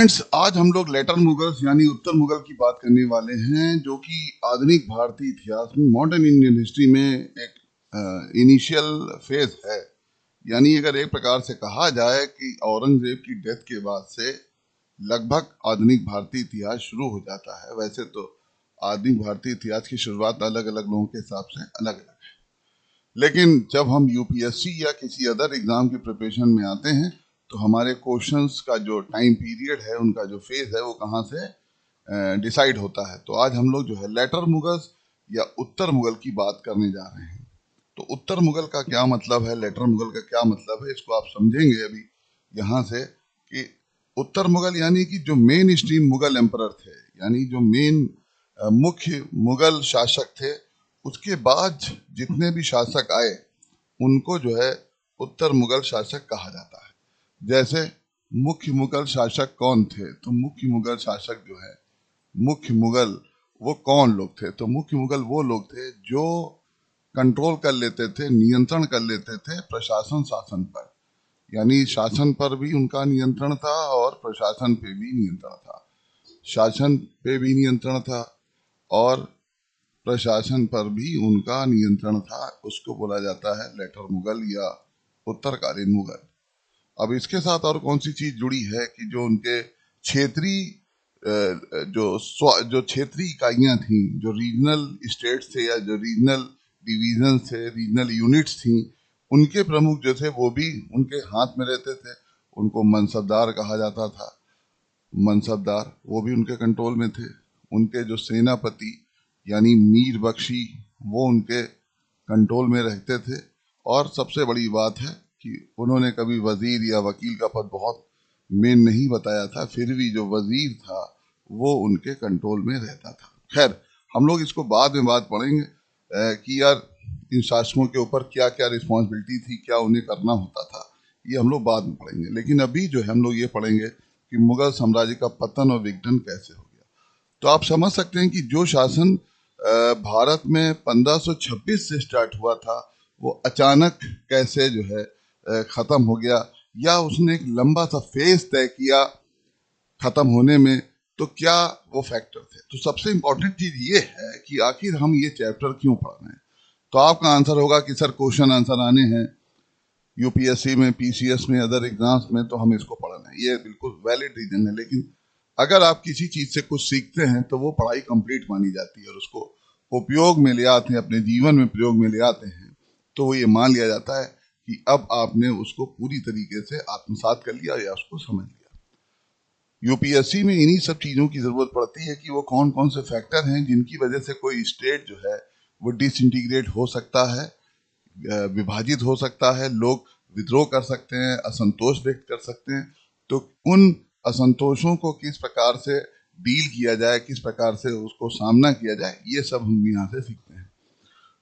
Friends, आज हम लोग लेटर मुगल्स यानी उत्तर मुगल की बात करने वाले हैं, जो कि आधुनिक भारतीय इतिहास में मॉडर्न इंडियन हिस्ट्री में एक इनिशियल फेज है। यानी अगर एक प्रकार से कहा जाए कि औरंगजेब की डेथ के बाद से लगभग आधुनिक भारतीय इतिहास शुरू हो जाता है। वैसे तो आधुनिक भारतीय इतिहास की शुरुआत अलग अलग लोगों के हिसाब से अलग अलग है, लेकिन जब हम यूपीएससी या किसी अदर एग्जाम की प्रिपरेशन में आते हैं तो हमारे क्वेश्चंस का जो टाइम पीरियड है, उनका जो फेज है, वो कहाँ से डिसाइड होता है। तो आज हम लोग जो है लेटर मुगल्स या उत्तर मुगल की बात करने जा रहे हैं। तो उत्तर मुगल का क्या मतलब है, लेटर मुगल का क्या मतलब है, इसको आप समझेंगे अभी यहाँ से कि उत्तर मुगल यानी कि जो मेन स्ट्रीम मुगल एम्परर थे, यानी जो मेन मुख्य मुगल शासक थे, उसके बाद जितने भी शासक आए उनको जो है उत्तर मुगल शासक कहा जाता है। जैसे मुख्य मुगल शासक कौन थे, तो मुख्य मुगल शासक जो है, मुख्य मुगल वो कौन लोग थे, तो मुख्य मुगल वो लोग थे जो कंट्रोल कर लेते थे, नियंत्रण कर लेते थे प्रशासन शासन पर। यानी शासन पर भी उनका नियंत्रण था और प्रशासन पे भी नियंत्रण था। शासन पे भी नियंत्रण था और प्रशासन पर भी उनका नियंत्रण था। उसको बोला जाता है लेटर मुगल या उत्तरकालीन मुगल। अब इसके साथ और कौन सी चीज जुड़ी है कि जो उनके क्षेत्रीय जो क्षेत्रीय इकाइयां थी, जो रीजनल स्टेट्स थे या जो रीजनल डिवीजन थे, रीजनल यूनिट्स थी, उनके प्रमुख जो थे वो भी उनके हाथ में रहते थे। उनको मनसबदार कहा जाता था। मनसबदार वो भी उनके कंट्रोल में थे। उनके जो सेनापति यानी मीर बख्शी, वो उनके कंट्रोल में रहते थे। और सबसे बड़ी बात है कि उन्होंने कभी वजीर या वकील का पद बहुत मेन नहीं बताया था, फिर भी जो वजीर था वो उनके कंट्रोल में रहता था। खैर, हम लोग इसको बाद में बात पढ़ेंगे कि यार इन शासकों के ऊपर क्या क्या रिस्पॉन्सिबिलिटी थी, क्या उन्हें करना होता था, ये हम लोग बाद में पढ़ेंगे। लेकिन अभी जो है हम लोग ये पढ़ेंगे कि मुगल साम्राज्य का पतन और विघटन कैसे हो गया। तो आप समझ सकते हैं कि जो शासन भारत में 1526 से स्टार्ट हुआ था, वो अचानक कैसे जो है खत्म हो गया, या उसने एक लंबा सा फेज तय किया खत्म होने में। तो क्या वो फैक्टर थे। तो सबसे इंपॉर्टेंट चीज ये है कि आखिर हम ये चैप्टर क्यों पढ़ रहे हैं। तो आपका आंसर होगा कि सर क्वेश्चन आंसर आने हैं यूपीएससी में, पीसीएस में, अदर एग्जाम्स में, तो हमें इसको पढ़ना है। ये बिल्कुल वैलिड रीजन है। लेकिन अगर आप किसी चीज से कुछ सीखते हैं तो वो पढ़ाई कंप्लीट मानी जाती है और उसको उपयोग में ले आते हैं, अपने जीवन में प्रयोग में ले आते हैं, तो वो ये मान लिया जाता है कि अब आपने उसको पूरी तरीके से आत्मसात कर लिया या उसको समझ लिया। यूपीएससी में इन्हीं सब चीजों की जरूरत पड़ती है कि वो कौन कौन से फैक्टर हैं जिनकी वजह से कोई स्टेट जो है वो डिसइंटीग्रेट हो सकता है, विभाजित हो सकता है, लोग विद्रोह कर सकते हैं, असंतोष व्यक्त कर सकते हैं। तो उन असंतोषों को किस प्रकार से डील किया जाए, किस प्रकार से उसको सामना किया जाए, ये सब हम यहाँ से सीखते हैं।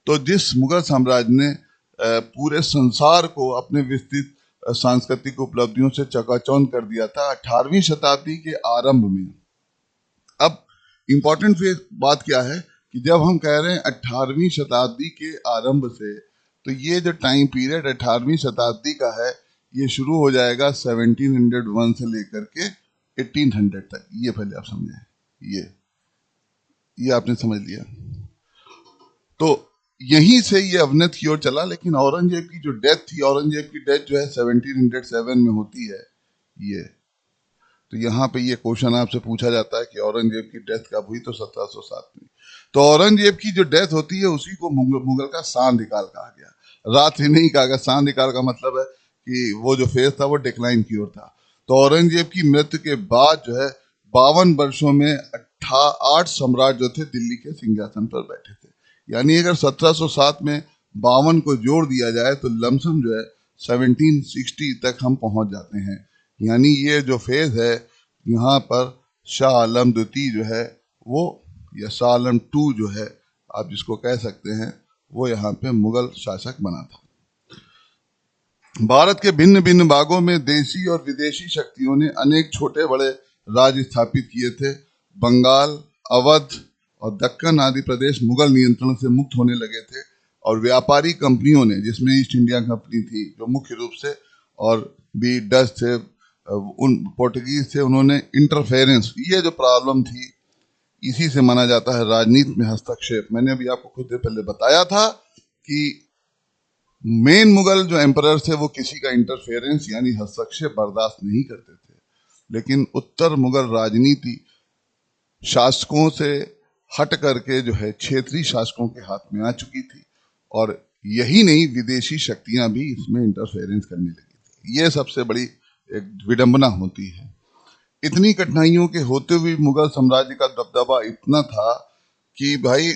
तो जिस मुगल साम्राज्य ने पूरे संसार को अपने विस्तृत सांस्कृतिक उपलब्धियों से चकाचौंध कर दिया था 18वीं शताब्दी के आरंभ में। अब इंपॉर्टेंट बात क्या है कि जब हम कह रहे हैं 18वीं शताब्दी के आरंभ से, तो ये जो टाइम पीरियड 18वीं शताब्दी का है, ये शुरू हो जाएगा 1701 से लेकर के 1800 तक। ये पहले आप समझे, ये आपने समझ लिया। तो यहीं से ये अवनत की ओर चला। लेकिन औरंगजेब की जो डेथ थी, औरंगजेब की डेथ जो है 1707 में होती है। ये तो यहाँ पे ये क्वेश्चन आपसे पूछा जाता है कि औरंगजेब की डेथ कब हुई, तो 1707 में। तो औरंगजेब की जो डेथ होती है उसी को मुगल का सांधिकाल कहा गया। रात्रि नहीं कहा गया। सांधिकाल का मतलब है कि वो जो फेज था वो डिक्लाइन की ओर था। तो औरंगजेब की मृत्यु के बाद जो है 52 वर्षों में 8 सम्राट जो थे दिल्ली के सिंहासन पर बैठे थे। यानी अगर 1707 में 52 को जोड़ दिया जाए तो लमसम जो है 1760 तक हम पहुंच जाते हैं। यानी ये जो फेज है, यहाँ पर शाह आलम द्वितीय जो है वो, या शाह आलम टू जो है आप जिसको कह सकते हैं, वो यहाँ पे मुगल शासक बना था। भारत के भिन्न भिन्न भागों में देशी और विदेशी शक्तियों ने अनेक छोटे बड़े राज्य स्थापित किए थे। बंगाल, अवध और दक्कन आदि प्रदेश मुगल नियंत्रण से मुक्त होने लगे थे और व्यापारी कंपनियों ने, जिसमें ईस्ट इंडिया कंपनी थी जो मुख्य रूप से, और भी डच थे, उन पोर्टुगीज से उन्होंने इंटरफेरेंस, ये जो प्रॉब्लम थी, इसी से माना जाता है राजनीति में हस्तक्षेप। मैंने अभी आपको कुछ देर पहले बताया था कि मेन मुगल जो एम्परर थे वो किसी का इंटरफेरेंस यानी हस्तक्षेप बर्दाश्त नहीं करते थे, लेकिन उत्तर मुगल राजनीति शासकों से हट करके जो है क्षेत्रीय शासकों के हाथ में आ चुकी थी, और यही नहीं, विदेशी शक्तियां भी इसमें इंटरफेरेंस करने लगी थी। ये सबसे बड़ी एक विडंबना होती है। इतनी कठिनाइयों के होते हुए मुगल साम्राज्य का दबदबा इतना था कि भाई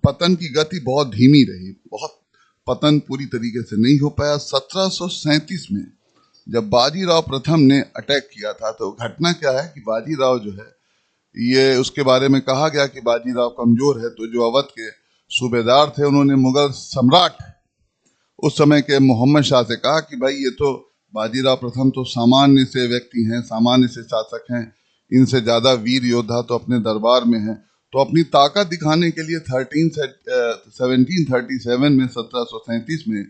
पतन की गति बहुत धीमी रही, बहुत पतन पूरी तरीके से नहीं हो पाया। 1737 में जब बाजीराव प्रथम ने अटैक किया था, तो घटना क्या है कि बाजीराव जो है, ये उसके बारे में कहा गया कि बाजीराव कमजोर है, तो जो अवध के सूबेदार थे उन्होंने मुगल सम्राट उस समय के मोहम्मद शाह से कहा कि भाई ये तो बाजीराव प्रथम तो सामान्य से व्यक्ति हैं, सामान्य से शासक हैं, इनसे ज्यादा वीर योद्धा तो अपने दरबार में हैं। तो अपनी ताकत दिखाने के लिए 1737 में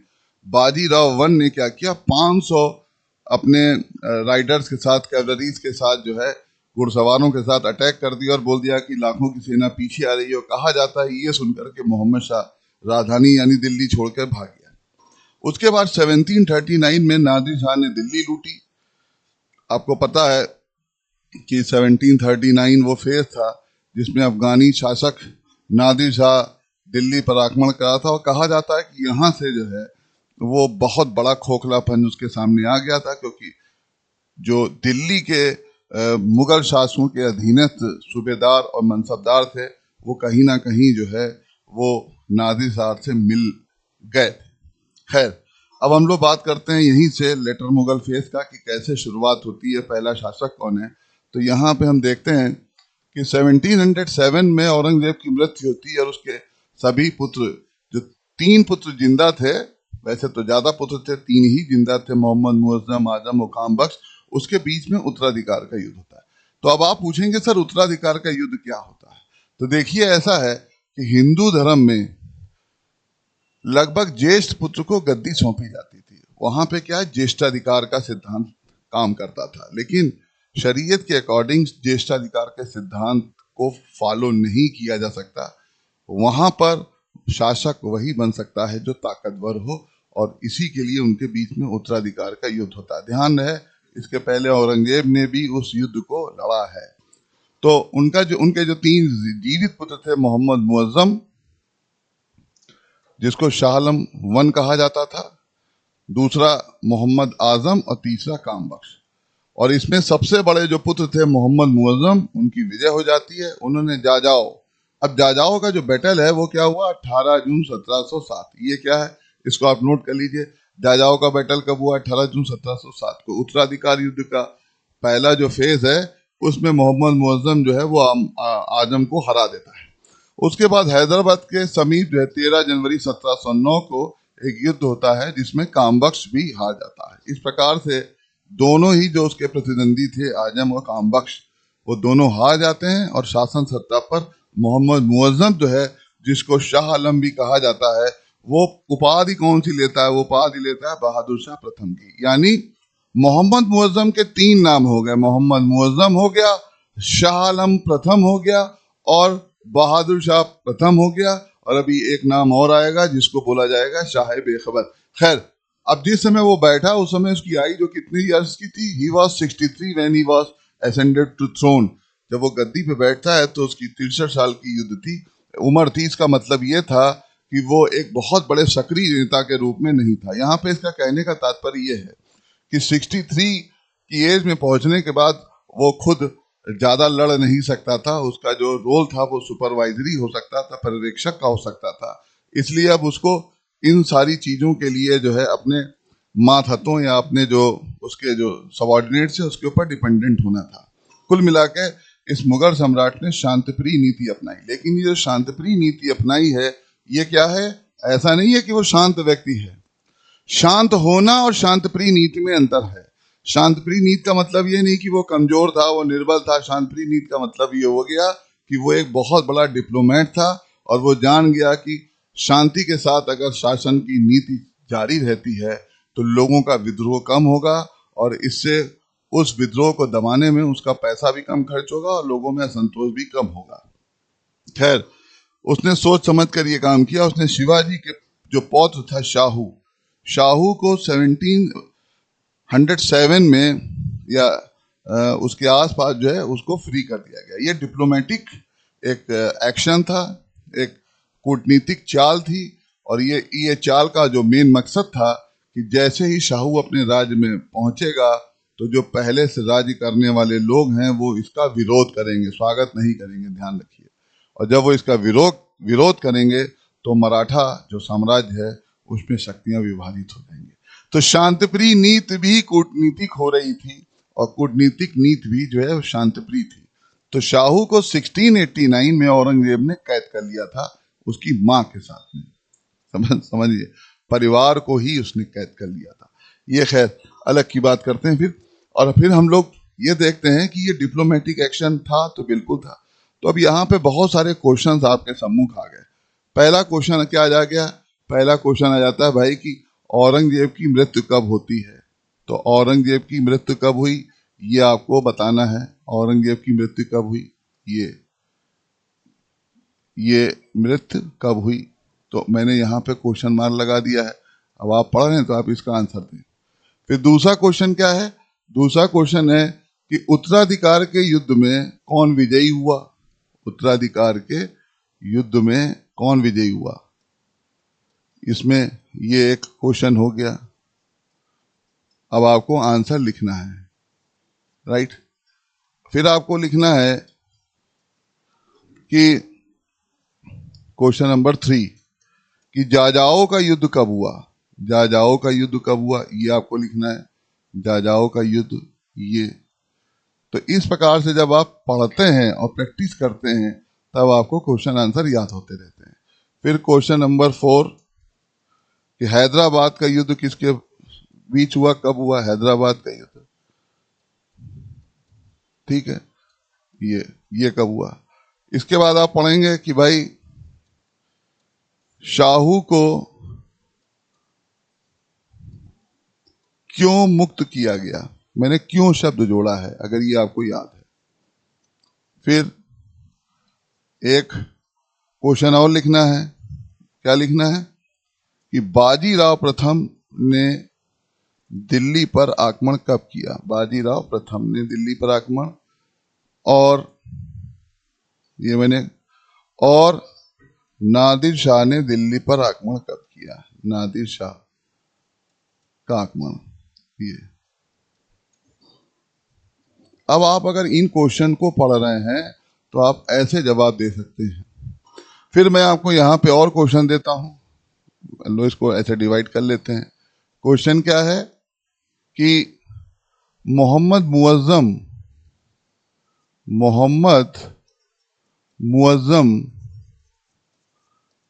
बाजीराव वन ने क्या किया, 500 अपने राइडर्स के साथ, कैवलरीज के साथ जो है, घुड़सवारों के साथ अटैक कर दिया और बोल दिया कि लाखों की सेना पीछे आ रही है। कहा जाता है ये सुनकर के मोहम्मद शाह राजधानी यानी दिल्ली छोड़कर भाग गया। उसके बाद 1739 में नादिर शाह ने दिल्ली लूटी। आपको पता है कि 1739 वो फेज था जिसमें अफगानी शासक नादिर शाह दिल्ली पर आक्रमण करा था, और कहा जाता है कि यहाँ से जो है वो बहुत बड़ा खोखलापन उसके सामने आ गया था, क्योंकि जो दिल्ली के मुगल शासकों के अधीनस्थ सूबेदार और मनसबदार थे, वो कहीं ना कहीं जो है वो नादिर शाह से मिल गए थे। खैर, अब हम लोग बात करते हैं यहीं से लेटर मुगल फेज का कि कैसे शुरुआत होती है, पहला शासक कौन है। तो यहाँ पे हम देखते हैं कि 1707 में औरंगजेब की मृत्यु होती है, और उसके सभी पुत्र, जो 3 पुत्र जिंदा थे, वैसे तो ज्यादा पुत्र थे, 3 ही जिंदा थे, मोहम्मद, मुअज्जम, आजम और काम बख्श, उसके बीच में उत्तराधिकार का युद्ध होता है। तो अब आप पूछेंगे सर उत्तराधिकार का युद्ध क्या होता है? तो देखिए, ऐसा है कि हिंदू धर्म में लगभग ज्येष्ठ पुत्र को गद्दी सौंपी जाती थी। वहां पे क्या है, ज्येष्ठाधिकार का सिद्धांत काम करता था, लेकिन शरीयत के अकॉर्डिंग ज्येष्ठाधिकार के सिद्धांत को फॉलो नहीं किया जा सकता। वहां पर शासक वही बन सकता है जो ताकतवर हो, और इसी के लिए उनके बीच में उत्तराधिकार का युद्ध होता है। ध्यान रहे, इसके पहले औरंगजेब ने भी उस युद्ध को लड़ा है। तो उनके जो 3 जीवित पुत्र थे, मोहम्मद मुअज्जम, जिसको शाह आलम वन कहा जाता था, दूसरा मोहम्मद आजम, और तीसरा काम बख्श। और इसमें सबसे बड़े जो पुत्र थे मोहम्मद मुअज्जम, उनकी विजय हो जाती है। उन्होंने जाजाओ, अब जाजाओ का जो बैटल है वो क्या हुआ, 18 जून 1707। ये क्या है, इसको आप नोट कर लीजिए। जाजाओ का बैटल कब हुआ, 18 जून 1707 को। उत्तराधिकार युद्ध का पहला जो फेज है, उसमें मोहम्मद मुअज्जम जो है वो आजम को हरा देता है। उसके बाद हैदराबाद के समीप जो है 13 जनवरी 1709 को एक युद्ध होता है, जिसमें कामबख्श भी हार जाता है। इस प्रकार से दोनों ही जो उसके प्रतिद्वंदी थे, आजम और कामबख्श, वो दोनों हार जाते हैं, और शासन सत्ता पर मोहम्मद मुअज्जम जो है, जिसको शाह आलम भी कहा जाता है, वो उपाधि कौन सी लेता है, वो उपाधि लेता है बहादुर शाह प्रथम की। यानी मोहम्मद मुअज्जम के 3 नाम हो गए, मोहम्मद मुअज्जम हो गया, शाह आलम प्रथम हो गया, और बहादुर शाह प्रथम हो गया, और अभी एक नाम और आएगा जिसको बोला जाएगा शाह बेखबर। खैर, अब जिस समय वो बैठा, उस समय उसकी आयु जो कितनी इयर्स की थी, he was 63 when he was ascended to throne. जब वो गद्दी पे बैठता है तो उसकी 63 साल की युद्ध थी, उम्र थी। इसका मतलब ये था कि वो एक बहुत बड़े सक्रिय नेता के रूप में नहीं था। यहाँ पे इसका कहने का तात्पर्य ये है कि 63 की एज में पहुंचने के बाद वो खुद ज्यादा लड़ नहीं सकता था। उसका जो रोल था वो सुपरवाइजरी हो सकता था, पर्यवेक्षक का हो सकता था। इसलिए अब उसको इन सारी चीजों के लिए जो है अपने मातहतों या अपने जो उसके जो सबॉर्डिनेट्स है उसके ऊपर डिपेंडेंट होना था। कुल मिला के इस मुगल सम्राट ने शांतिप्रिय नीति अपनाई। लेकिन ये जो शांतिप्रिय नीति अपनाई है, ये क्या है? ऐसा नहीं है कि वो शांत व्यक्ति है। शांत होना और शांतिप्रिय नीति में अंतर है। शांतिप्रिय नीति का मतलब ये नहीं कि वो कमजोर था, वो निर्बल था। शांतिप्रिय नीति का मतलब ये हो गया कि वो एक बहुत बड़ा डिप्लोमेट था, और वो जान गया कि शांति के साथ अगर शासन की नीति जारी रहती है तो लोगों का विद्रोह कम होगा, और इससे उस विद्रोह को दबाने में उसका पैसा भी कम खर्च होगा और लोगों में असंतोष भी कम होगा। खैर, उसने सोच समझ कर ये काम किया। उसने शिवाजी के जो पौत्र था शाहू को 1707 में या उसके आसपास जो है उसको फ्री कर दिया गया। ये डिप्लोमेटिक एक एक्शन था, एक कूटनीतिक चाल थी, और ये चाल का जो मेन मकसद था कि जैसे ही शाहू अपने राज्य में पहुंचेगा तो जो पहले से राज्य करने वाले लोग हैं वो इसका विरोध करेंगे, स्वागत नहीं करेंगे, ध्यान रखिए। और जब वो इसका विरोध करेंगे तो मराठा जो साम्राज्य है उसमें शक्तियां विभाजित हो जाएंगी। तो शांतिप्रिय नीति भी कूटनीतिक हो रही थी और कूटनीतिक नीति भी जो है वो शांतिप्रिय थी। तो शाहू को 1689 में औरंगजेब ने कैद कर लिया था उसकी मां के साथ में। समझिए, परिवार को ही उसने कैद कर लिया था। ये खैर अलग की बात करते हैं फिर। और फिर हम लोग ये देखते हैं कि ये डिप्लोमेटिक एक्शन था तो बिल्कुल था। तो अब यहाँ पे बहुत सारे क्वेश्चंस आपके सम्मुख आ गए। पहला क्वेश्चन क्या आ गया? पहला क्वेश्चन आ जाता है भाई कि औरंगजेब की मृत्यु कब होती है। तो औरंगजेब की मृत्यु कब हुई ये आपको बताना है। औरंगजेब की मृत्यु कब हुई, ये मृत्यु कब हुई। तो मैंने यहाँ पे क्वेश्चन मार्क लगा दिया है। अब आप पढ़ रहे हैं तो आप इसका आंसर दें। फिर दूसरा क्वेश्चन क्या है? दूसरा क्वेश्चन है कि उत्तराधिकार के युद्ध में कौन विजयी हुआ। उत्तराधिकार के युद्ध में कौन विजयी हुआ, इसमें ये एक क्वेश्चन हो गया। अब आपको आंसर लिखना है, राइट। फिर आपको लिखना है कि क्वेश्चन नंबर 3 कि जाजाओ का युद्ध कब हुआ। जाजाओ का युद्ध कब हुआ ये आपको लिखना है। जाजाओ का युद्ध ये। तो इस प्रकार से जब आप पढ़ते हैं और प्रैक्टिस करते हैं तब आपको क्वेश्चन आंसर याद होते रहते हैं। फिर क्वेश्चन नंबर 4 कि हैदराबाद का युद्ध किसके बीच हुआ, कब हुआ हैदराबाद का युद्ध, ठीक है, ये कब हुआ। इसके बाद आप पढ़ेंगे कि भाई शाहू को क्यों मुक्त किया गया। मैंने क्यों शब्द जोड़ा है अगर ये आपको याद है। फिर एक क्वेश्चन और लिखना है। क्या लिखना है कि बाजीराव प्रथम ने दिल्ली पर आक्रमण कब किया। बाजीराव प्रथम ने दिल्ली पर आक्रमण, और ये मैंने, और नादिर शाह ने दिल्ली पर आक्रमण कब किया। नादिर शाह का आक्रमण ये। अब आप अगर इन क्वेश्चन को पढ़ रहे हैं तो आप ऐसे जवाब दे सकते हैं। फिर मैं आपको यहाँ पे और क्वेश्चन देता हूं। लो इसको ऐसे डिवाइड कर लेते हैं। क्वेश्चन क्या है कि मोहम्मद मुअज्जम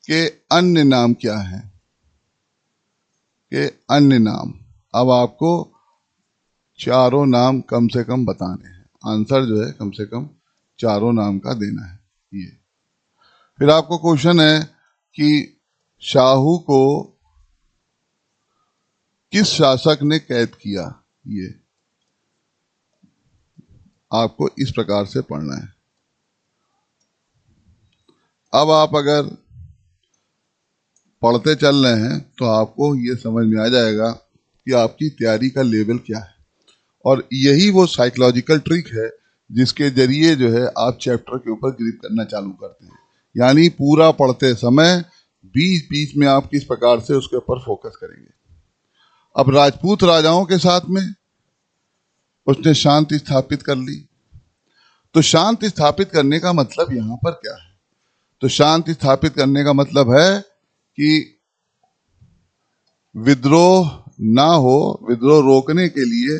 के अन्य नाम क्या हैं, के अन्य नाम। अब आपको चारों नाम कम से कम बताने हैं। आंसर जो है कम से कम चारों नाम का देना है ये। फिर आपको क्वेश्चन है कि शाहू को किस शासक ने कैद किया। ये आपको इस प्रकार से पढ़ना है। अब आप अगर पढ़ते चल रहे हैं तो आपको ये समझ में आ जाएगा कि आपकी तैयारी का लेवल क्या है। और यही वो साइकोलॉजिकल ट्रिक है जिसके जरिए जो है आप चैप्टर के ऊपर ग्रिप करना चालू करते हैं। यानी पूरा पढ़ते समय बीच बीच में आप किस प्रकार से उसके ऊपर फोकस करेंगे। अब राजपूत राजाओं के साथ में उसने शांति स्थापित कर ली। तो शांति स्थापित करने का मतलब यहां पर क्या है? तो शांति स्थापित करने का मतलब है कि विद्रोह ना हो, विद्रोह रोकने के लिए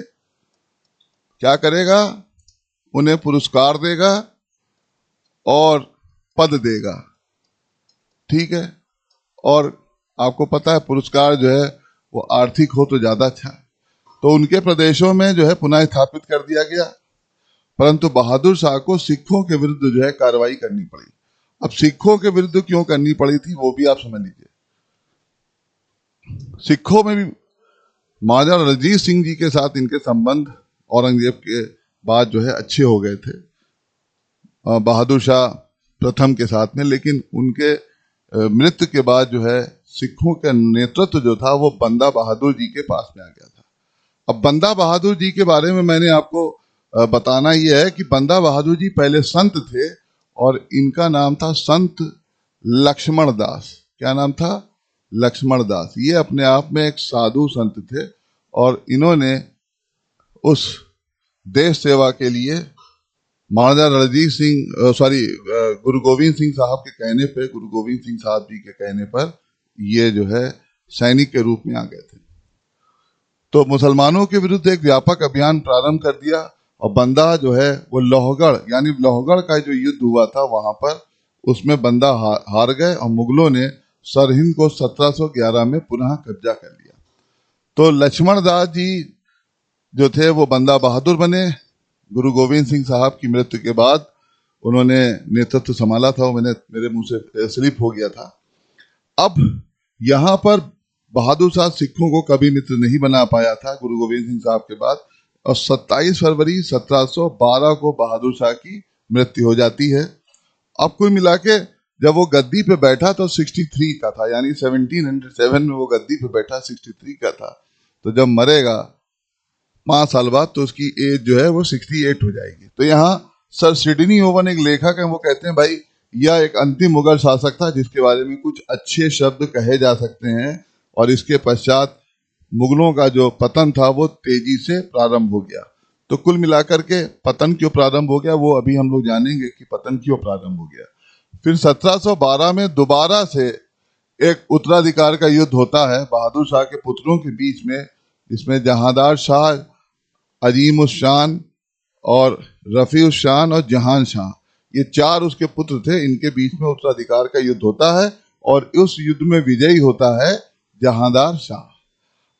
क्या करेगा, उन्हें पुरस्कार देगा और पद देगा, ठीक है। और आपको पता है पुरस्कार जो है वो आर्थिक हो तो ज्यादा अच्छा। तो उनके प्रदेशों में जो है पुनः स्थापित कर दिया गया। परंतु बहादुर शाह को सिखों के विरुद्ध जो है कार्रवाई करनी पड़ी। अब सिखों के विरुद्ध क्यों करनी पड़ी थी वो भी आप समझ लीजिए। सिखों में भी महाराजा रणजीत सिंह जी के साथ इनके संबंध औरंगजेब के बाद जो है अच्छे हो गए थे बहादुर शाह प्रथम के साथ में। लेकिन उनके मृत्यु के बाद जो है सिखों का नेतृत्व जो था वो बंदा बहादुर जी के पास में आ गया था। अब बंदा बहादुर जी के बारे में मैंने आपको बताना ये है कि बंदा बहादुर जी पहले संत थे और इनका नाम था संत लक्ष्मण दास। क्या नाम था? लक्ष्मण दास। ये अपने आप में एक साधु संत थे और इन्होंने उस देश सेवा के लिए महाराजा रणजीत सिंह गुरु गोविंद सिंह साहब के कहने पे, गुरु गोविंद सिंह साहब जी के कहने पर ये जो है सैनिक के रूप में आ गए थे। तो मुसलमानों के विरुद्ध एक व्यापक अभियान प्रारंभ कर दिया और बंदा जो है वो लोहगढ़, यानी लोहगढ़ का जो युद्ध हुआ था वहां पर, उसमें बंदा हार गए और मुगलों ने सरहिंद को 1711 में पुनः कब्जा कर लिया। तो लक्ष्मण दास जी जो थे वो बंदा बहादुर बने। गुरु गोविंद सिंह साहब की मृत्यु के बाद उन्होंने नेतृत्व संभाला था, वो मेरे मुंह से स्लिप हो गया था। अब यहाँ पर बहादुर शाह सिखों को कभी मित्र नहीं बना पाया था गुरु गोविंद सिंह साहब के बाद, और 27 फरवरी 1712 को बहादुर शाह की मृत्यु हो जाती है। अब कुल मिला के जब वो गद्दी पे बैठा तो 63 का था, यानी 1707 में वो गद्दी पे बैठा 63 का था। तो जब मरेगा 5 साल बाद तो उसकी एज जो है वो 68 हो जाएगी। तो यहाँ सर सिडनी ओवन एक लेखक है, वो कहते हैं भाई यह एक अंतिम मुगल शासक था जिसके बारे में कुछ अच्छे शब्द कहे जा सकते हैं, और इसके पश्चात मुगलों का जो पतन था वो तेजी से प्रारंभ हो गया। तो कुल मिलाकर के पतन क्यों प्रारंभ हो गया वो अभी हम लोग जानेंगे कि पतन क्यों प्रारंभ हो गया। फिर 1712 में दोबारा से एक उत्तराधिकार का युद्ध होता है बहादुर शाह के पुत्रों के बीच में, जिसमें जहांदार शाह, अजीम उस शान और रफी उस शान और जहान शाह, ये 4 उसके पुत्र थे। इनके बीच में उत्तराधिकार का युद्ध होता है और उस युद्ध में विजयी होता है जहांदार शाह।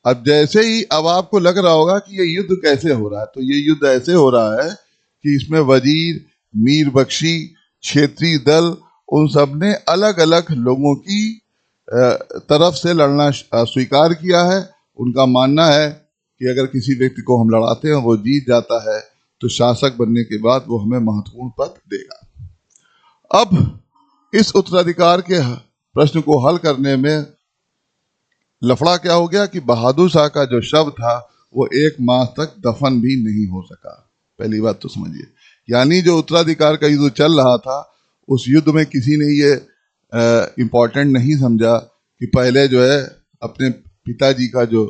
अब जैसे ही अब आपको लग रहा होगा कि ये युद्ध कैसे हो रहा है, तो ये युद्ध ऐसे हो रहा है कि इसमें वजीर, मीर बख्शी, क्षेत्रीय दल, उन सब ने अलग अलग लोगों की तरफ से लड़ना स्वीकार किया है। उनका मानना है कि अगर किसी व्यक्ति को हम लड़ाते हैं वो जीत जाता है तो शासक बनने के बाद वो हमें महत्वपूर्ण पद देगा। अब इस उत्तराधिकार के प्रश्न को हल करने में लफड़ा क्या हो गया कि बहादुर शाह का जो शव था वो 1 माह तक दफन भी नहीं हो सका। पहली बात तो समझिए, यानी जो उत्तराधिकार का युद्ध चल रहा था उस युद्ध में किसी ने ये इम्पोर्टेंट नहीं समझा कि पहले जो है अपने पिताजी का जो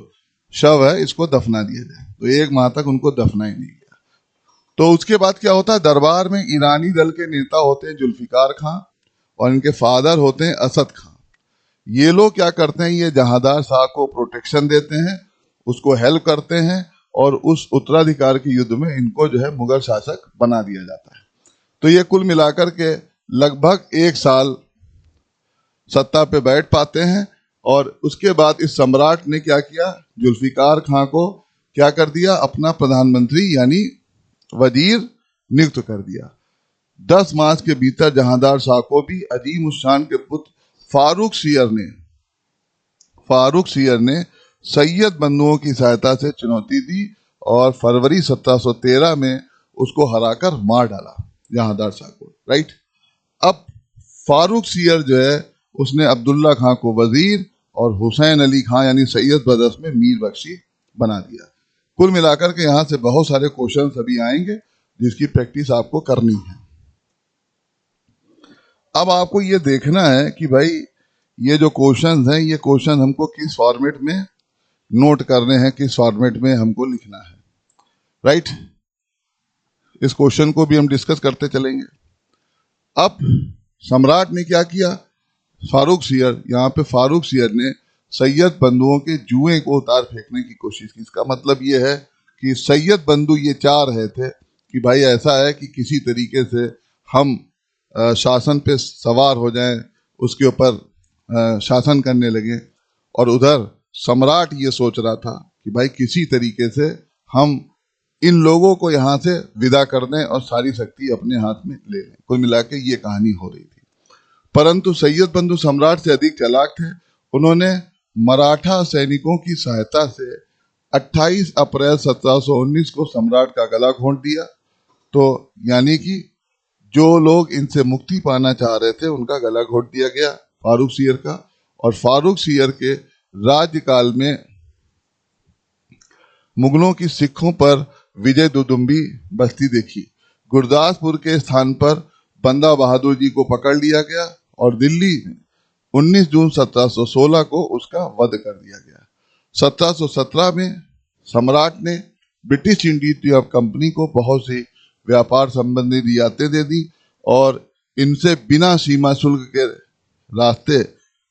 शव है इसको दफना दिया जाए। तो 1 माह तक उनको दफना ही नहीं गया। तो उसके बाद क्या होता है, दरबार में ईरानी दल के नेता होते हैं जुल्फिकार खां और इनके फादर होते हैं असद खां। ये लोग क्या करते हैं, ये जहांदार शाह को प्रोटेक्शन देते हैं, उसको हेल्प करते हैं और उस उत्तराधिकार के युद्ध में इनको जो है मुगल शासक बना दिया जाता है। तो ये कुल मिलाकर के लगभग 1 साल सत्ता पे बैठ पाते हैं और उसके बाद इस सम्राट ने क्या किया, जुल्फिकार खां को क्या कर दिया, अपना प्रधानमंत्री यानी वजीर नियुक्त कर दिया। 10 मास के भीतर जहांदार शाह को भी अजीम उस शान के पुत्र फारूक सियर ने सैयद बंधुओं की सहायता से चुनौती दी और फरवरी 1713 में उसको हराकर मार डाला जहांदार शाह को। राइट। अब फारूक सियर जो है उसने अब्दुल्ला खां को वजीर और हुसैन अली खां यानी सैयद बदस में मीर बख्शी बना दिया। कुल मिलाकर के यहाँ से बहुत सारे क्वेश्चन अभी आएंगे जिसकी प्रैक्टिस आपको करनी है। अब आपको ये देखना है कि भाई ये जो क्वेश्चंस हैं ये क्वेश्चन हमको किस फॉर्मेट में नोट करने हैं, किस फॉर्मेट में हमको लिखना है। राइट। इस क्वेश्चन को भी हम डिस्कस करते चलेंगे। अब सम्राट ने क्या किया, फारूक सियर, यहाँ पे फारूक सियर ने सैयद बंधुओं के जुए को उतार फेंकने की कोशिश की। इसका मतलब ये है कि सैयद बंधु ये 4 रहे थे कि भाई ऐसा है कि किसी तरीके से हम शासन पे सवार हो जाएं, उसके ऊपर शासन करने लगे। और उधर सम्राट ये सोच रहा था कि भाई किसी तरीके से हम इन लोगों को यहाँ से विदा कर दें और सारी शक्ति अपने हाथ में ले लें। कुल मिला के ये कहानी हो रही थी। परंतु सैयद बंधु सम्राट से अधिक चालाक थे। उन्होंने मराठा सैनिकों की सहायता से 28 अप्रैल 1719 को सम्राट का गला घोंट दिया। तो यानी कि जो लोग इनसे मुक्ति पाना चाह रहे थे उनका गला घोंट दिया गया फारूक सियर का। और फारूक सियर के राज्यकाल में मुगलों की सिखों पर विजय दुदुम्बी बस्ती देखी। गुरदासपुर के स्थान पर बंदा बहादुर जी को पकड़ लिया गया और दिल्ली में 19 जून 1716 को उसका वध कर दिया गया। 1717 में सम्राट ने ब्रिटिश इंडिया कंपनी को बहुत सी व्यापार संबंधी रियायतें दे दी और इनसे बिना सीमा शुल्क के रास्ते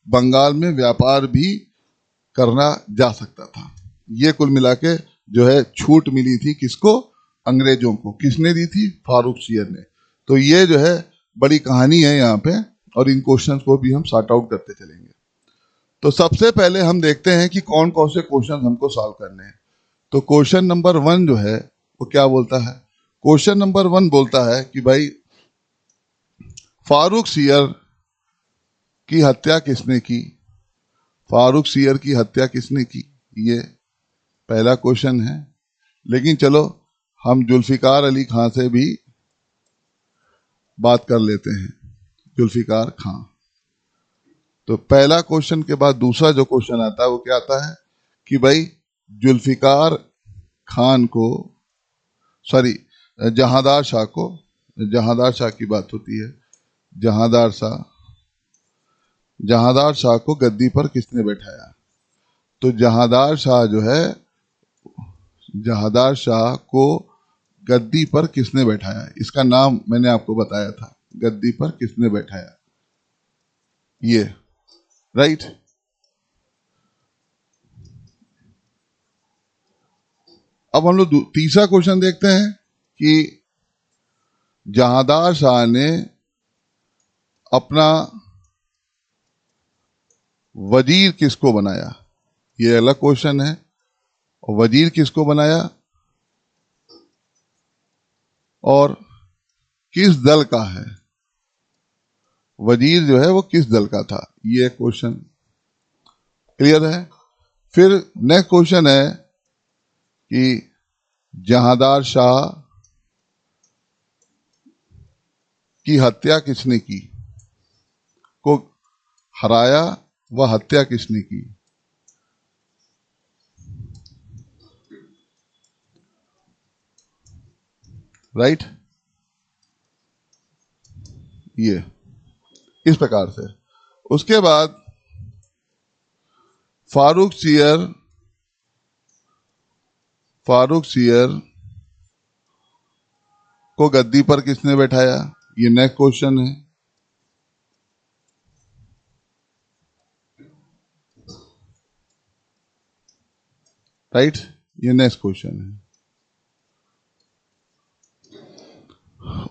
बंगाल में व्यापार भी करना जा सकता था। ये कुल मिला के जो है छूट मिली थी किसको? अंग्रेजों को। किसने दी थी? फारूक सियर ने। तो ये जो है बड़ी कहानी है यहाँ पे और इन क्वेश्चंस को भी हम सॉर्ट आउट करते चलेंगे। तो सबसे पहले हम देखते हैं कि कौन कौन से क्वेश्चन हमको सॉल्व करने हैं। तो क्वेश्चन नंबर 1 जो है वो क्या बोलता है? क्वेश्चन नंबर 1 बोलता है कि भाई फारूक सियर की हत्या किसने की? फारूक सियर की हत्या किसने की? ये पहला क्वेश्चन है। लेकिन चलो हम जुल्फिकार अली खां से भी बात कर लेते हैं। जुल्फिकार खां। तो पहला क्वेश्चन के बाद दूसरा जो क्वेश्चन आता है वो क्या आता है कि भाई जुल्फिकार खान को जहांदार शाह की बात होती है। जहांदार शाह को गद्दी पर किसने बैठाया? तो जहांदार शाह को गद्दी पर किसने बैठाया? इसका नाम मैंने आपको बताया था। गद्दी पर किसने बैठाया? ये राइट। अब हम लोग तीसरा क्वेश्चन देखते हैं कि जहांदार शाह ने अपना वजीर किसको बनाया? ये अलग क्वेश्चन है। वजीर किसको बनाया और किस दल का है? वजीर जो है वो किस दल का था? ये क्वेश्चन क्लियर है। फिर नेक्स्ट क्वेश्चन है कि जहांदार शाह की हत्या किसने की? को हराया व हत्या किसने की? राइट। ये इस प्रकार से। उसके बाद फारूक सियर को गद्दी पर किसने बैठाया? ये नेक्स्ट क्वेश्चन है। राइट। ये नेक्स्ट क्वेश्चन है।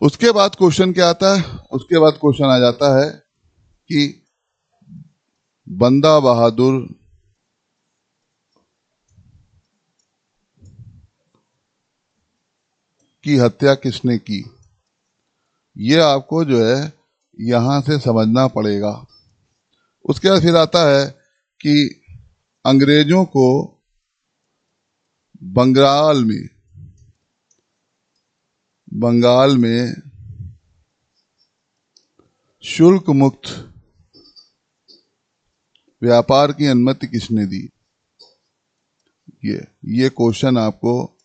उसके बाद क्वेश्चन क्या आता है? उसके बाद क्वेश्चन आ जाता है कि बंदा बहादुर की हत्या किसने की? ये आपको जो है यहां से समझना पड़ेगा। उसके बाद फिर आता है कि अंग्रेजों को बंगाल में शुल्क मुक्त व्यापार की अनुमति किसने दी? ये क्वेश्चन आपको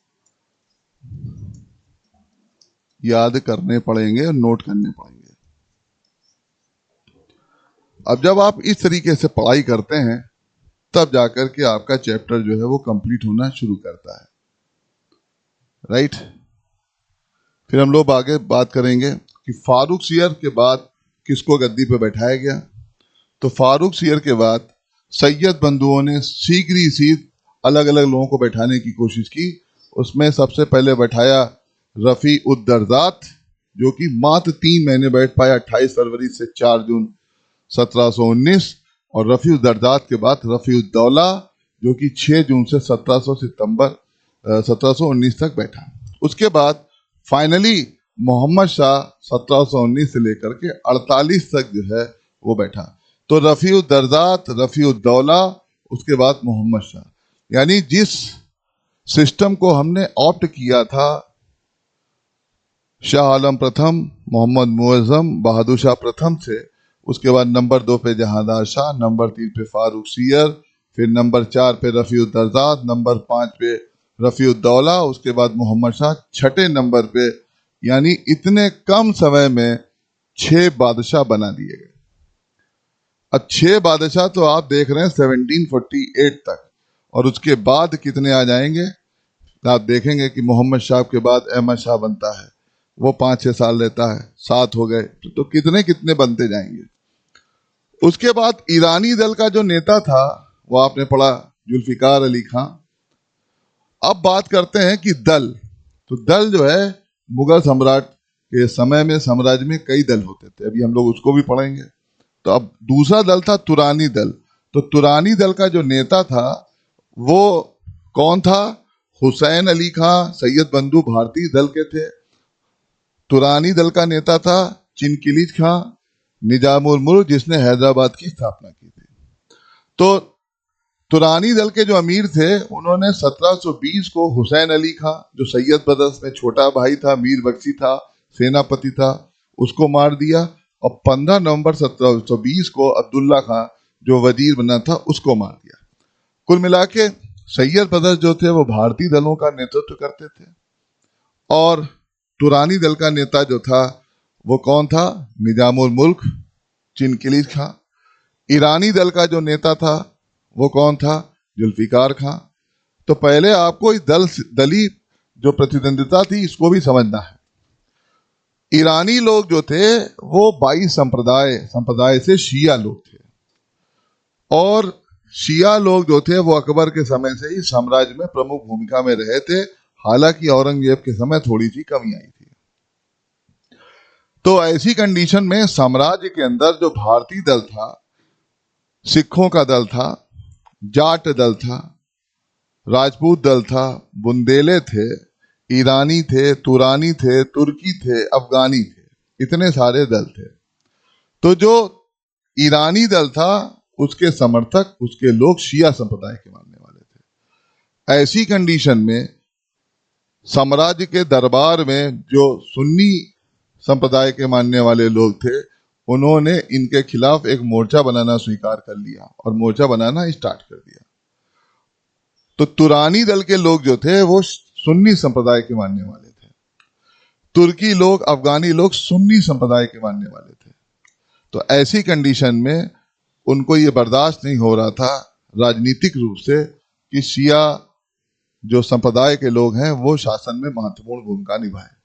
याद करने पड़ेंगे और नोट करने पड़ेंगे। अब जब आप इस तरीके से पढ़ाई करते हैं तब जाकर के आपका चैप्टर जो है वो कंप्लीट होना शुरू करता है। राइट। फिर हम लोग आगे बात करेंगे कि फारूक सियर के बाद किसको गद्दी पे बैठाया गया। तो फारूक सियर के बाद सैयद बंधुओं ने शीघ्र ही अलग अलग लोगों को बैठाने की कोशिश की। उसमें सबसे पहले बैठाया रफ़ी उद दर्दात, जो कि मात्र 3 महीने बैठ पाया, 28 फरवरी से 4 जून 1719। और रफ़ी उद दर्दात के बाद रफ़ी उद दौला, जो कि 6 जून से 1719 तक बैठा। उसके बाद फाइनली मोहम्मद शाह 1719 से लेकर के 48 तक जो है वो बैठा। तो रफ़ी उद दर्दात, रफ़ी उद दौला, उसके बाद मोहम्मद शाह, यानी जिस सिस्टम को हमने ऑप्ट किया था शाह आलम प्रथम, मोहम्मद मुअज्जम, बहादुर शाह प्रथम से। उसके बाद नंबर 2 पे जहांदार शाह, नंबर 3 पे फारूक सियर, फिर नंबर 4 पे रफ़ीउद्दर्जात, नंबर 5 पे रफ़ीउद्दौला, उसके बाद मोहम्मद शाह छठे नंबर पे। यानी इतने कम समय में 6 बादशाह बना दिए गए। अब 6 बादशाह तो आप देख रहे हैं 1748 तक, और उसके बाद कितने आ जाएंगे आप देखेंगे कि मोहम्मद शाह के बाद अहमद शाह बनता है, वो 5-6 साल रहता है, 7 हो गए, तो कितने कितने बनते जाएंगे। उसके बाद ईरानी दल का जो नेता था वो आपने पढ़ा, जुल्फिकार अली खां। अब बात करते हैं कि दल, तो दल जो है मुगल सम्राट के समय में साम्राज्य में कई दल होते थे, अभी हम लोग उसको भी पढ़ेंगे। तो अब दूसरा दल था तुरानी दल। तो तुरानी दल का जो नेता था वो कौन था? हुसैन अली खां सैयद बंधु भारती दल के थे। तुरानी दल का नेता था चिनकिलीज खां निजामुल मुल्क, जिसने हैदराबाद की स्थापना की थी। तो तुरानी दल के जो अमीर थे उन्होंने 1720 को हुसैन अली खां, जो सैयद बदस में छोटा भाई था, मीर बख्शी था, सेनापति था, उसको मार दिया। और 15 नवंबर 1720 को अब्दुल्ला खां, जो वजीर बना था, उसको मार दिया। कुल मिला के सैयद बदस जो थे वो भारतीय दलों का नेतृत्व करते थे, और तुरानी दल का नेता जो था वो कौन था? निजामुल मुल्क चिनकिलीज खां। ईरानी दल का जो नेता था वो कौन था? जुल्फिकार खां। तो पहले आपको इस दली जो प्रतिद्वंदिता थी इसको भी समझना है। ईरानी लोग जो थे वो 22 संप्रदाय से शिया लोग थे, और शिया लोग जो थे वो अकबर के समय से ही साम्राज्य में प्रमुख भूमिका में रहे थे। हालांकि औरंगजेब के समय थोड़ी सी कमी आई थी। तो ऐसी कंडीशन में साम्राज्य के अंदर जो भारतीय दल था, सिखों का दल था, जाट दल था, राजपूत दल था, बुंदेले थे, ईरानी थे, तुरानी थे, तुर्की थे, अफगानी थे, इतने सारे दल थे। तो जो ईरानी दल था उसके समर्थक, उसके लोग शिया संप्रदाय के मानने वाले थे। ऐसी कंडीशन में साम्राज्य के दरबार में जो सुन्नी संप्रदाय के मानने वाले लोग थे, उन्होंने इनके खिलाफ एक मोर्चा बनाना स्वीकार कर लिया और मोर्चा बनाना स्टार्ट कर दिया। तो तुरानी दल के लोग जो थे वो सुन्नी संप्रदाय के मानने वाले थे, तुर्की लोग, अफगानी लोग सुन्नी संप्रदाय के मानने वाले थे। तो ऐसी कंडीशन में उनको ये बर्दाश्त नहीं हो रहा था राजनीतिक रूप से कि शिया जो संप्रदाय के लोग हैं वो शासन में महत्वपूर्ण भूमिका निभाएं।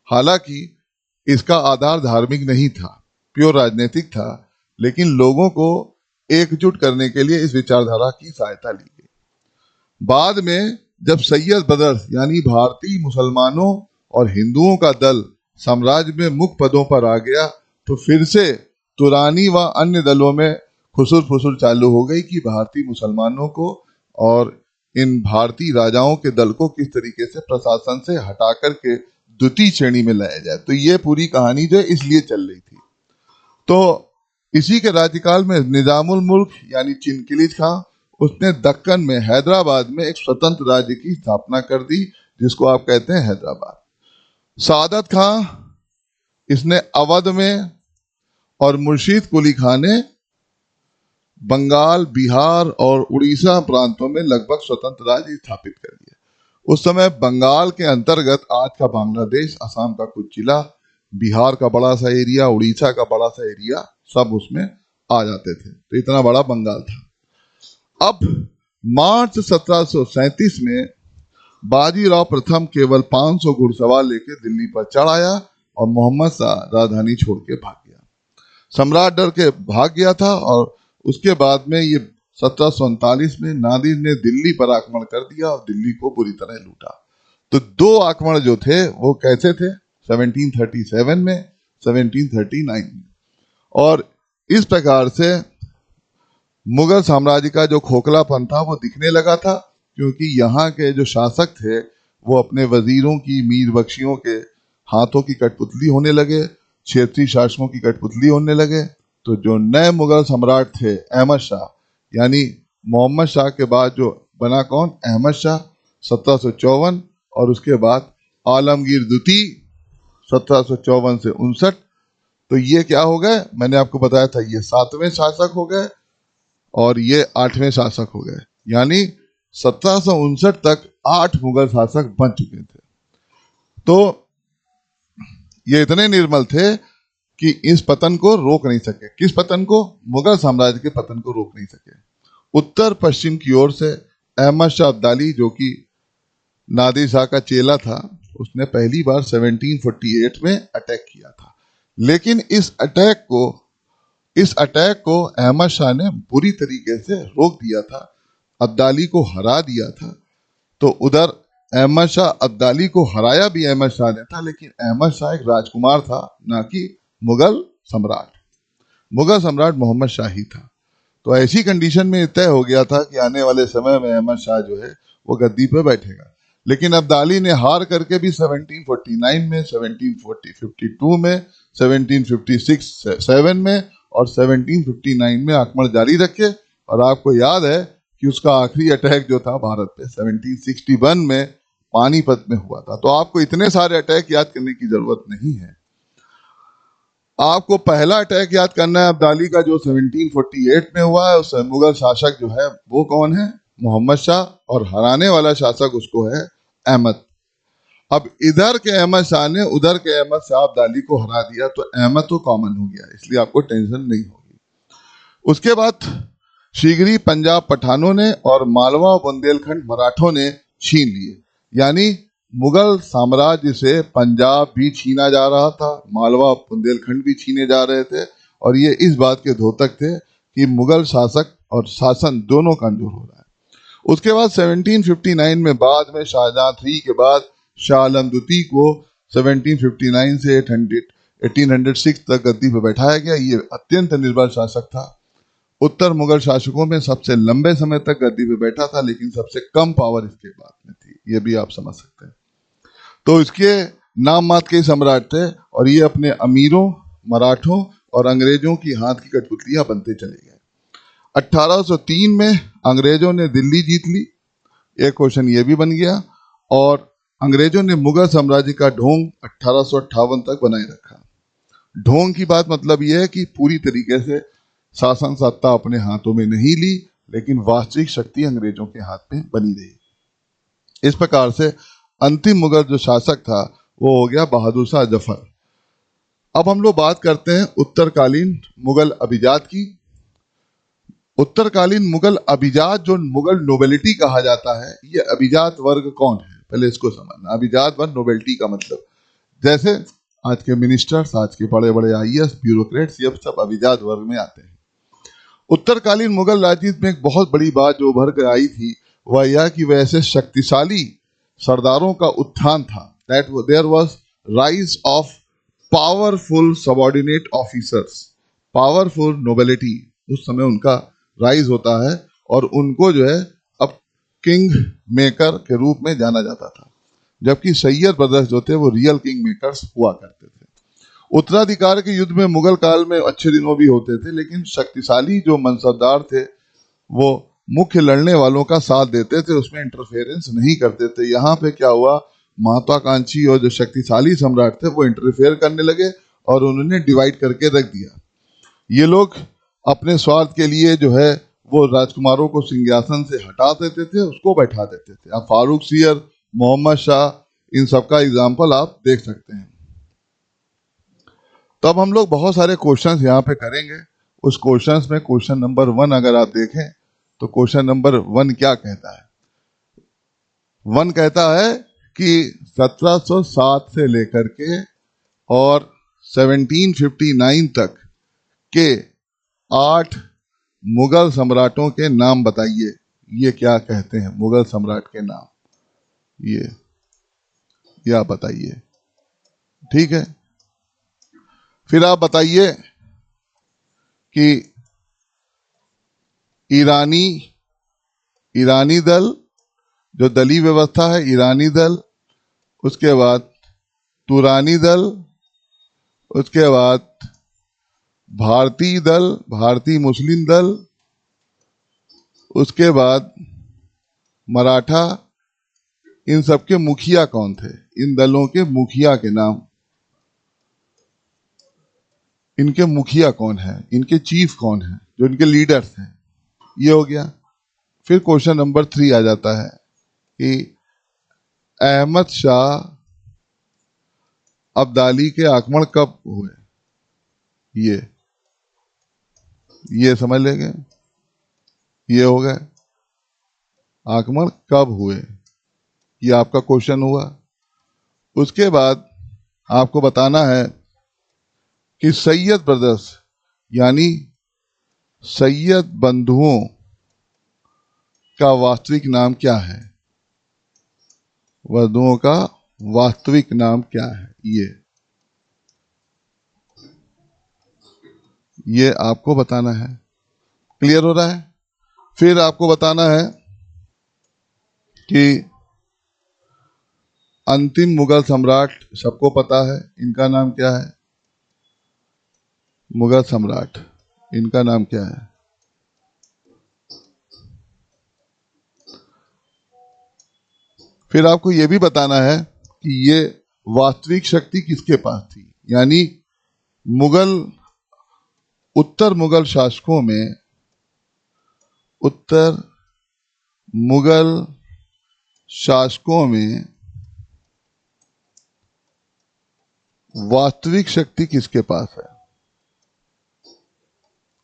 हालांकि इसका आधार धार्मिक नहीं था, प्योर राजनीतिक था, लेकिन लोगों को एकजुट करने के लिए इस विचारधारा की सहायता ली गई। बाद में जब सैयद बदर यानी भारतीय मुसलमानों और हिंदुओं का दल साम्राज्य में मुख्य पदों पर आ गया, तो फिर से तुरानी व अन्य दलों में खुसुर फुसुर चालू हो गई कि भारतीय मुसलमानों को और इन भारतीय राजाओं के दल को किस तरीके से प्रशासन से हटा करके द्वितीय श्रेणी में लाया जाए। तो ये पूरी कहानी जो है इसलिए चल रही थी। तो इसी के राज्यकाल में निजामुल मुल्क यानी चिनकिलीज खां, उसने दक्कन में हैदराबाद में एक स्वतंत्र राज्य की स्थापना कर दी, जिसको आप कहते हैं हैदराबाद। सादत खां, इसने अवध में, और मुर्शीद कुली खां ने बंगाल, बिहार और उड़ीसा प्रांतों में लगभग स्वतंत्र राज्य स्थापित कर दिए। उस समय बंगाल के अंतर्गत आज का बांग्लादेश, असम का कुछ जिला, बिहार का बड़ा सा एरिया, उड़ीसा का बड़ा सा एरिया, सब उसमें आ जाते थे। तो इतना बड़ा बंगाल था। अब मार्च 1737 में बाजीराव प्रथम केवल 500 घुड़सवार लेकर दिल्ली पर चढ़ आया और मोहम्मद शाह राजधानी छोड़ के भाग गया। सम्राट डर के भाग गया था, और उसके बाद में ये 1739 में नादिर ने दिल्ली पर आक्रमण कर दिया और दिल्ली को बुरी तरह लूटा। तो 2 आक्रमण जो थे वो कैसे थे? 1737 में, 1739 में। और इस प्रकार से मुगल साम्राज्य का जो खोखलापन था वो दिखने लगा था, क्योंकि यहाँ के जो शासक थे वो अपने वजीरों की, मीर बख्शियों के हाथों की कठपुतली होने लगे, क्षेत्रीय शासकों की कठपुतली होने लगे। तो जो नए मुगल सम्राट थे अहमद शाह, यानी मोहम्मद शाह के बाद जो बना कौन? अहमद शाह, 1754, और उसके बाद आलमगीर द्वितीय 1754 से 59। तो ये क्या हो गए, मैंने आपको बताया था, ये 7वें शासक हो गए और ये 8वें शासक हो गए। यानी 1759 तक 8 मुगल शासक बन चुके थे। तो ये इतने निर्मल थे कि इस पतन को रोक नहीं सके। किस पतन को? मुगल साम्राज्य के पतन को रोक नहीं सके। उत्तर पश्चिम की ओर से अहमद शाह अब्दाली, जो कि नादिर शाह का चेला था, उसने पहली बार 1748 में अटैक किया था। लेकिन इस अटैक को अहमद शाह ने बुरी तरीके से रोक दिया था, अब्दाली को हरा दिया था। तो उधर अहमद शाह अब्दाली को हराया भी अहमद शाह ने था, लेकिन अहमद शाह एक राजकुमार था, ना कि मुगल सम्राट। मुगल सम्राट मोहम्मद शाह ही था। तो ऐसी कंडीशन में तय हो गया था कि आने वाले समय में अहमद शाह जो है वो गद्दी पे बैठेगा। लेकिन अब्दाली ने हार करके भी 1749 में, 1752 में, 1757 में और 1759 में आक्रमण जारी रखे। और आपको याद है कि उसका आखिरी अटैक जो था भारत पे 1761 में पानीपत में हुआ था। तो आपको इतने सारे अटैक याद करने की जरूरत नहीं है। आपको पहला अटैक याद करना है अब्दाली का, जो 1748 में हुआ है। उस मुगल शासक जो है वो कौन है? मोहम्मद शाह, और हराने वाला शासक उसको है अहमद। अब इधर के अहमद शाह ने उधर के अहमद शाह अब्दाली को हरा दिया, तो अहमद तो कॉमन हो गया, इसलिए आपको टेंशन नहीं होगी। उसके बाद शीघ्र ही पंजाब पठानों ने और मालवा बुंदेलखंड मराठों ने छीन लिए। यानी मुगल साम्राज्य से पंजाब भी छीना जा रहा था, मालवा बुंदेलखंड भी छीने जा रहे थे, और ये इस बात के द्योतक थे कि मुगल शासक और शासन दोनों कमजोर हो रहा है। उसके बाद 1759 में, बाद में शाहजहां III के बाद शाह आलम द्वितीय को 1759 से 1806 तक गद्दी पर बैठाया गया। ये अत्यंत निर्बल शासक था। उत्तर मुगल शासकों में सबसे लंबे समय तक गद्दी पे बैठा था, लेकिन सबसे कम पावर इसके बाद में थी। ये भी आप समझ सकते हैं। तो इसके नाम मात्र के सम्राट थे, और ये अपने अमीरों, मराठों और अंग्रेजों की हाथ की कठपुतलियां बनते चले गए। 1803 में अंग्रेजों ने दिल्ली जीत ली। एक क्वेश्चन ये भी बन गया। और अंग्रेजों ने मुगल साम्राज्य का ढोंग 1858 तक बनाए रखा। ढोंग की बात मतलब यह है कि पूरी तरीके से शासन सत्ता अपने हाथों में नहीं ली, लेकिन वास्तविक शक्ति अंग्रेजों के हाथ में बनी रही। इस प्रकार से अंतिम मुगल जो शासक था वो हो गया बहादुर शाह जफर। अब हम लोग बात करते हैं उत्तरकालीन मुगल अभिजात की। उत्तरकालीन मुगल अभिजात, जो मुगल नोबेलिटी कहा जाता है, ये अभिजात वर्ग कौन है, पहले इसको समझना। अभिजात वर्ग, नोबेलिटी का मतलब जैसे आज के मिनिस्टर्स, आज के बड़े बड़े IAS, ब्यूरोक्रेट्स, ये सब अभिजात वर्ग में आते हैं। उत्तरकालीन मुगल राजनीति में एक बहुत बड़ी बात जो उभर कर आई थी वह यह कि वैसे शक्तिशाली सरदारों का उत्थान था। That there was rise of powerful subordinate officers, powerful nobility, उस समय उनका राइज होता है, और उनको जो है अब किंग मेकर के रूप में जाना जाता था। जबकि सैयद ब्रदर्स जो थे वो रियल किंग मेकर्स हुआ करते थे। उत्तराधिकार के युद्ध में मुगल काल में अच्छे दिनों भी होते थे, लेकिन शक्तिशाली जो मनसबदार थे वो मुख्य लड़ने वालों का साथ देते थे, उसमें इंटरफेरेंस नहीं करते थे। यहाँ पे क्या हुआ, महत्वाकांक्षी और जो शक्तिशाली सम्राट थे वो इंटरफेयर करने लगे और उन्होंने डिवाइड करके रख दिया। ये लोग अपने स्वार्थ के लिए जो है वो राजकुमारों को सिंहासन से हटा देते थे, उसको बैठा देते थे। अब फारूक सियर, मोहम्मद शाह, इन सबका एग्जाम्पल आप देख सकते हैं। तो अब हम लोग बहुत सारे क्वेश्चंस यहाँ पे करेंगे। उस क्वेश्चंस में क्वेश्चन नंबर 1 अगर आप देखें तो क्वेश्चन नंबर 1 क्या कहता है? 1 कहता है कि 1707 से लेकर के और 1759 तक के 8 मुगल सम्राटों के नाम बताइए। ये क्या कहते हैं मुगल सम्राट के नाम? ये आप बताइए। ठीक है, फिर आप बताइए कि ईरानी दल, जो दली व्यवस्था है, ईरानी दल, उसके बाद तुरानी दल, उसके बाद भारतीय दल, भारतीय मुस्लिम दल, उसके बाद मराठा, इन सबके मुखिया कौन थे, इन दलों के मुखिया के नाम, इनके मुखिया कौन है, इनके चीफ कौन है, जो इनके लीडर्स हैं, ये हो गया। फिर क्वेश्चन नंबर 3 आ जाता है कि अहमद शाह अब्दाली के आक्रमण कब हुए, ये समझ लेंगे, ये हो गए आक्रमण कब हुए, ये आपका क्वेश्चन हुआ। उसके बाद आपको बताना है कि सैयद ब्रदर्स यानी सैयद बंधुओं का वास्तविक नाम क्या है, बंधुओं का वास्तविक नाम क्या है, ये आपको बताना है। क्लियर हो रहा है? फिर आपको बताना है कि अंतिम मुगल सम्राट, सबको पता है इनका नाम क्या है, मुगल सम्राट, इनका नाम क्या है। फिर आपको यह भी बताना है कि ये वास्तविक शक्ति किसके पास थी, यानी मुगल, उत्तर मुगल शासकों में, उत्तर मुगल शासकों में वास्तविक शक्ति किसके पास है,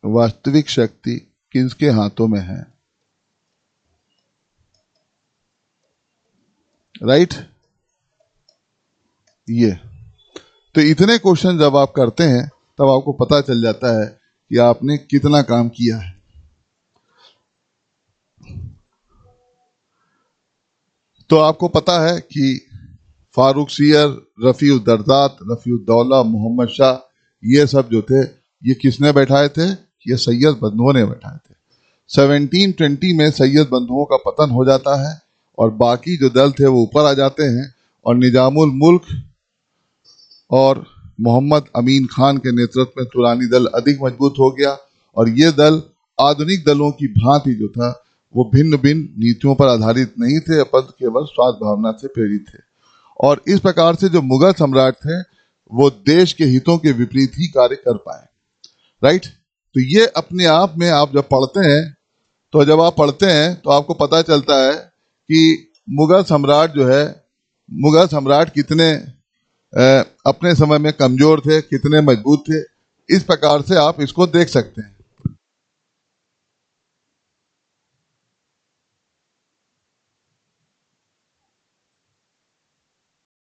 वास्तविक शक्ति किसके हाथों में है, राइट। ये तो इतने क्वेश्चन जब आप करते हैं तब आपको पता चल जाता है कि आपने कितना काम किया है। तो आपको पता है कि फारूक सियर, रफ़ी-उद-दरदात, रफ़ी-उद-दौला, मोहम्मद शाह, ये सब जो थे, ये किसने बैठाए थे, ये सैयद बंधुओं ने बैठाए थे। 1720 में सैयद बंधुओं का पतन हो जाता है और बाकी जो दल थे वो ऊपर आ जाते हैं और निजामुल मुल्क और मोहम्मद अमीन खान के नेतृत्व में तुरानी दल अधिक मजबूत हो गया और ये दल आधुनिक दलों की भांति जो था वो भिन्न भिन्न नीतियों पर आधारित नहीं थे, अपितु केवल स्वार्थ भावना से प्रेरित थे। और इस प्रकार से जो मुगल सम्राट थे वो देश के हितों के विपरीत ही कार्य कर पाए, राइट। तो ये अपने आप में आप जब पढ़ते हैं, तो जब आप पढ़ते हैं तो आपको पता चलता है कि मुगल सम्राट जो है, मुगल सम्राट कितने अपने समय में कमजोर थे, कितने मजबूत थे, इस प्रकार से आप इसको देख सकते हैं।